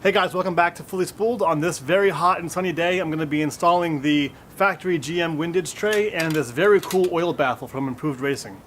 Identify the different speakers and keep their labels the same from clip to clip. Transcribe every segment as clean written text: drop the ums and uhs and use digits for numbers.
Speaker 1: Hey guys, welcome back to Fully Spooled. On this very hot and sunny day, I'm going to be installing the factory GM windage tray and this very cool oil baffle from Improved Racing.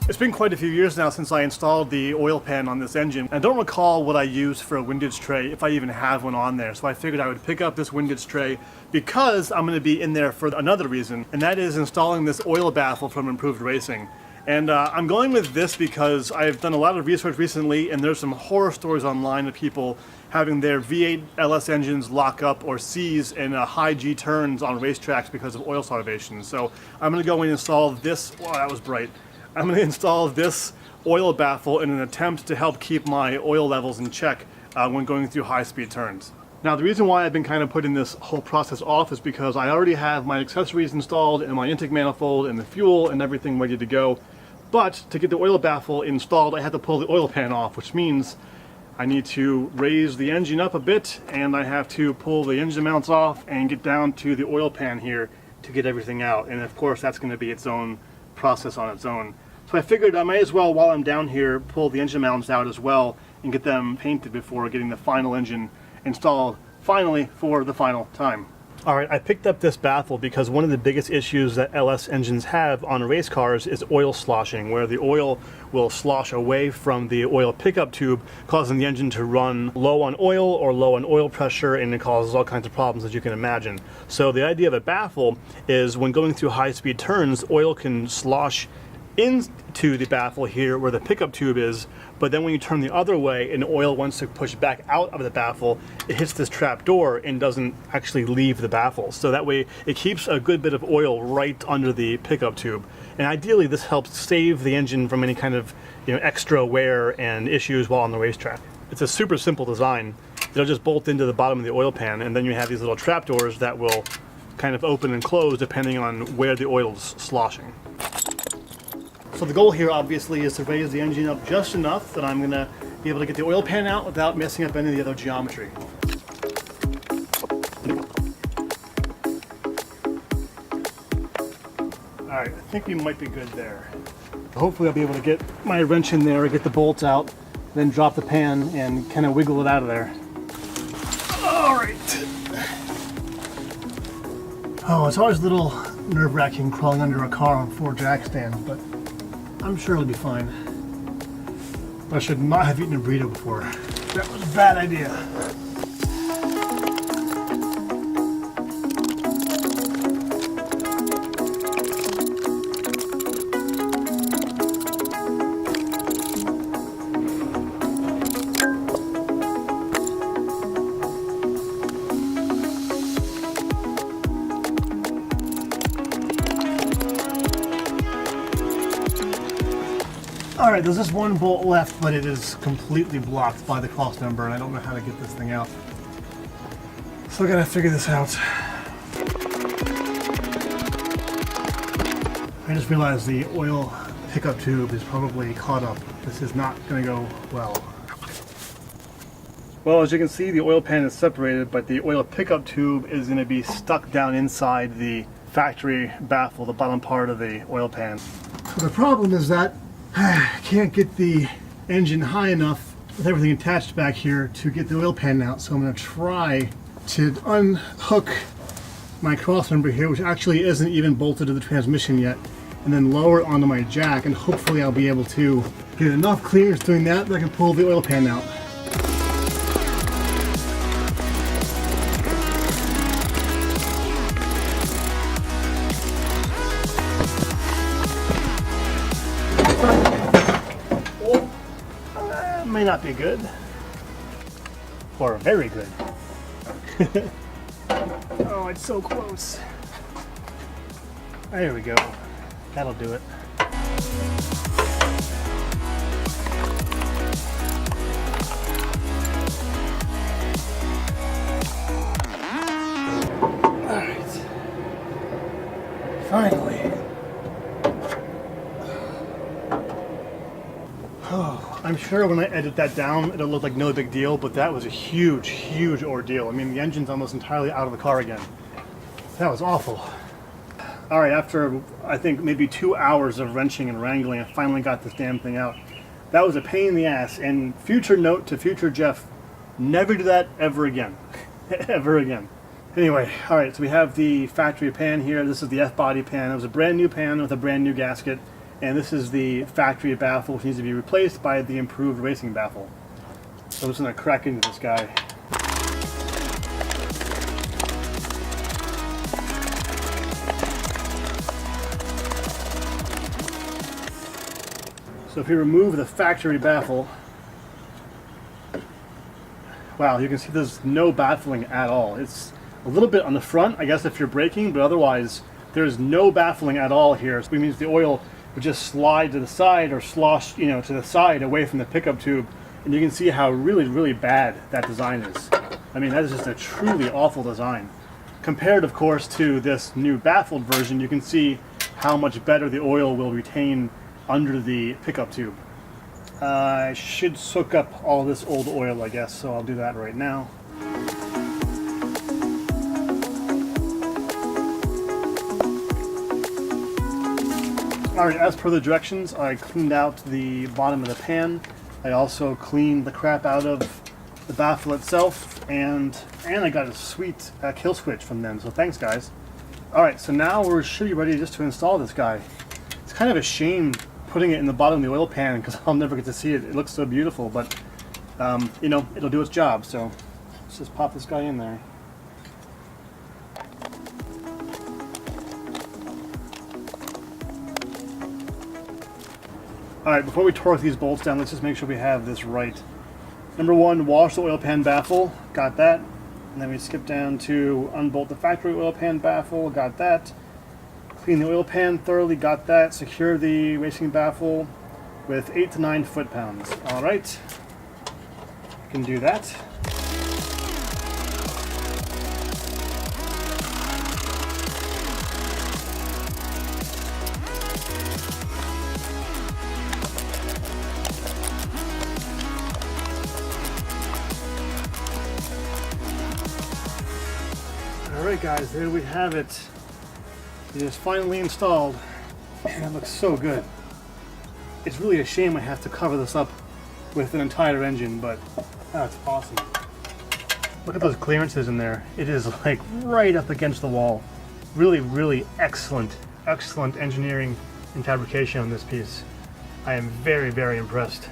Speaker 1: It's been quite a few years now since I installed the oil pan on this engine. I don't recall what I used for a windage tray, if I even have one on there, so I figured I would pick up this windage tray because I'm going to be in there for another reason, and that is installing this oil baffle from Improved Racing. And I'm going with this because I've done a lot of research recently, and there's some horror stories online of people having their V8 LS engines lock up or seize in high G turns on racetracks because of oil starvation. So I'm going to go and install this. Wow, that was bright. I'm going to install this oil baffle in an attempt to help keep my oil levels in check when going through high-speed turns. Now, the reason why I've been kind of putting this whole process off is because I already have my accessories installed and my intake manifold and the fuel and everything ready to go. But to get the oil baffle installed, I had to pull the oil pan off, which means I need to raise the engine up a bit, and I have to pull the engine mounts off and get down to the oil pan here to get everything out. And of course, that's going to be its own process on its own. So I figured I might as well, while I'm down here, pull the engine mounts out as well and get them painted before getting the final engine installed finally for the final time. Alright, I picked up this baffle because one of the biggest issues that LS engines have on race cars is oil sloshing, where the oil will slosh away from the oil pickup tube, causing the engine to run low on oil or low on oil pressure, and it causes all kinds of problems as you can imagine. So the idea of a baffle is when going through high-speed turns, oil can slosh into the baffle here where the pickup tube is, but then when you turn the other way and oil wants to push back out of the baffle, it hits this trap door and doesn't actually leave the baffle. So that way it keeps a good bit of oil right under the pickup tube. And ideally this helps save the engine from any kind of extra wear and issues while on the racetrack. It's a super simple design. It'll just bolt into the bottom of the oil pan, and then you have these little trap doors that will kind of open and close depending on where the oil's sloshing. So the goal here obviously is to raise the engine up just enough that I'm going to be able to get the oil pan out without messing up any of the other geometry. Alright, I think we might be good there. Hopefully I'll be able to get my wrench in there, get the bolts out, then drop the pan and kind of wiggle it out of there. Alright. Oh, it's always a little nerve-wracking crawling under a car on 4 jack stands, but I'm sure it'll be fine. But I should not have eaten a burrito before. That was a bad idea. Alright, there's just one bolt left, but it is completely blocked by the cross member, and I don't know how to get this thing out. So I gotta figure this out. I just realized the oil pickup tube is probably caught up. This is not gonna go well. Well, as you can see, the oil pan is separated, but the oil pickup tube is gonna be stuck down inside the factory baffle, the bottom part of the oil pan. So the problem is that I can't get the engine high enough with everything attached back here to get the oil pan out, so I'm going to try to unhook my crossmember here, which actually isn't even bolted to the transmission yet, and then lower it onto my jack, and hopefully I'll be able to get enough clearance doing that I can pull the oil pan out. May not be good, or very good. Oh, it's so close. There we go. That'll do it. All right. Finally. I'm sure when I edit that down, it'll look like no big deal, but that was a huge, huge ordeal. I mean, the engine's almost entirely out of the car again. That was awful. Alright, after I think maybe 2 hours of wrenching and wrangling, I finally got this damn thing out. That was a pain in the ass, and future note to future Jeff, never do that ever again. Ever again. Anyway, alright, so we have the factory pan here. This is the F-body pan. It was a brand new pan with a brand new gasket, and this is the factory baffle, which needs to be replaced by the improved racing baffle. So I'm just going to crack into this guy. So if you remove the factory baffle, wow, you can see there's no baffling at all. It's a little bit on the front, I guess, if you're braking, but otherwise there's no baffling at all here. So it means the oil would just slide to the side or slosh, you know, to the side away from the pickup tube, and you can see how really, really bad that design is. I mean, that is just a truly awful design. Compared, of course, to this new baffled version, you can see how much better the oil will retain under the pickup tube. I should soak up all this old oil, I guess, so I'll do that right now. Alright, as per the directions, I cleaned out the bottom of the pan. I also cleaned the crap out of the baffle itself, and I got a sweet kill switch from them, so thanks guys. Alright, so now we should be ready just to install this guy. It's kind of a shame putting it in the bottom of the oil pan because I'll never get to see it. It looks so beautiful, but you know, it'll do its job, so let's just pop this guy in there. Alright, before we torque these bolts down, let's just make sure we have this right. Number one, wash the oil pan baffle, got that. And then we skip down to unbolt the factory oil pan baffle, got that. Clean the oil pan thoroughly, got that. Secure the racing baffle with 8 to 9 foot-pounds. Alright, can do that. Alright guys, there we have it. It is finally installed, and it looks so good. It's really a shame I have to cover this up with an entire engine, but that's awesome. Look at those clearances in there. It is like right up against the wall. Really, really excellent engineering and fabrication on this piece. I am very, very impressed.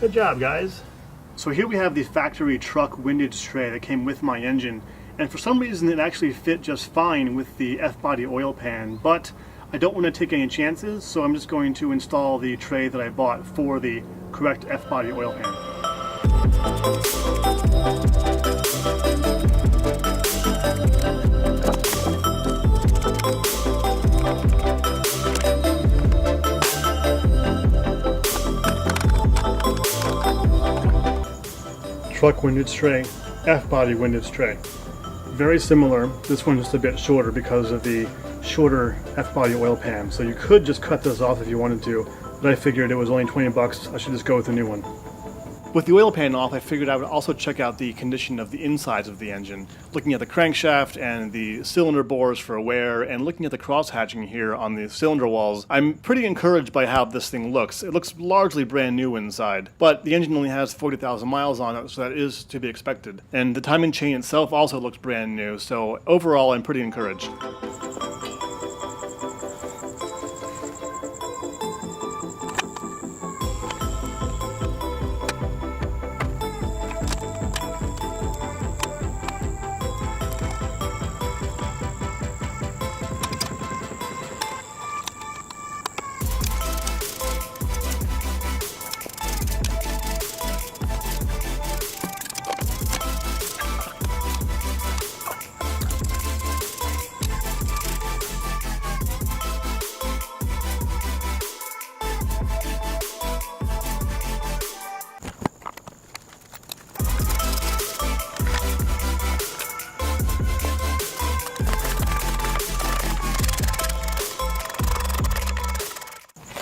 Speaker 1: Good job, guys. So here we have the factory truck windage tray that came with my engine. And for some reason it actually fit just fine with the F-body oil pan, but I don't want to take any chances, so I'm just going to install the tray that I bought for the correct F-body oil pan. Truck windage tray, F-body windage tray. Very similar. This one's just a bit shorter because of the shorter F-body oil pan. So you could just cut this off if you wanted to, but I figured it was only 20 bucks. I should just go with a new one. With the oil pan off, I figured I would also check out the condition of the insides of the engine, looking at the crankshaft and the cylinder bores for wear, and looking at the cross-hatching here on the cylinder walls. I'm pretty encouraged by how this thing looks. It looks largely brand new inside, but the engine only has 40,000 miles on it, so that is to be expected. And the timing chain itself also looks brand new, so overall I'm pretty encouraged.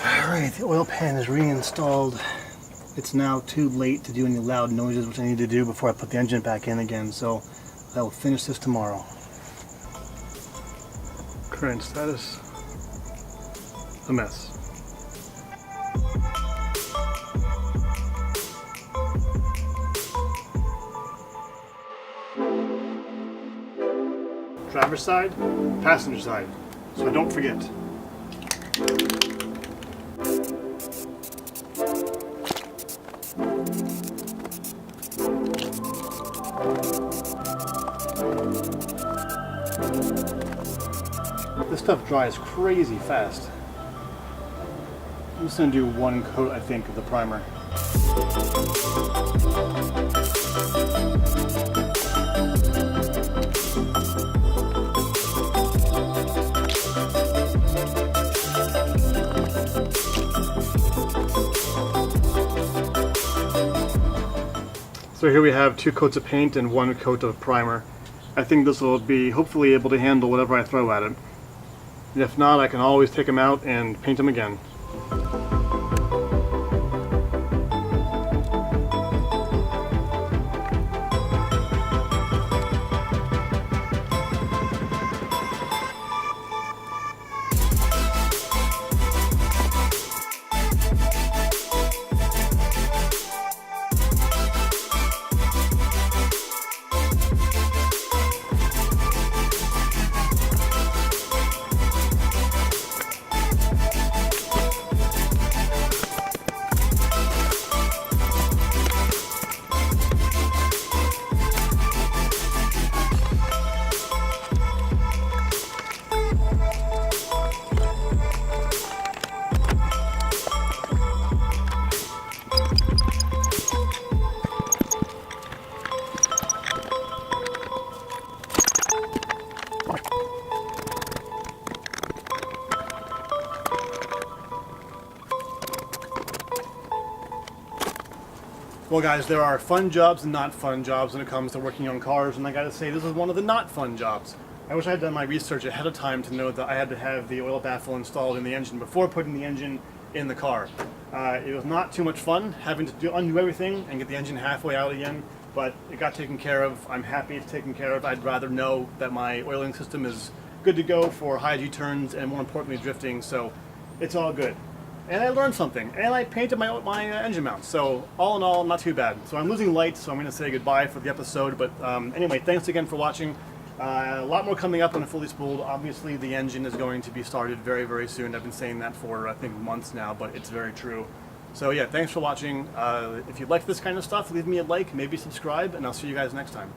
Speaker 1: Alright, the oil pan is reinstalled. It's now too late to do any loud noises, which I need to do before I put the engine back in again, so I will finish this tomorrow. Current status, a mess. Driver's side, passenger side, so I don't forget. This stuff dries crazy fast. I'm just going to do one coat, I think, of the primer. So here we have 2 coats of paint and 1 coat of primer. I think this will be hopefully able to handle whatever I throw at it. And if not, I can always take them out and paint them again. Well guys, there are fun jobs and not fun jobs when it comes to working on cars, and I gotta say this is one of the not fun jobs. I wish I had done my research ahead of time to know that I had to have the oil baffle installed in the engine before putting the engine in the car. It was not too much fun having to undo everything and get the engine halfway out again, but it got taken care of. I'm happy it's taken care of. I'd rather know that my oiling system is good to go for high G-turns and more importantly drifting, so it's all good. And I learned something, and I painted my engine mount, so all in all, not too bad. So I'm losing light, so I'm going to say goodbye for the episode, but anyway, thanks again for watching. A lot more coming up on a fully spooled. Obviously, the engine is going to be started very, very soon. I've been saying that for, I think, months now, but it's very true. So yeah, thanks for watching. If you like this kind of stuff, leave me a like, maybe subscribe, and I'll see you guys next time.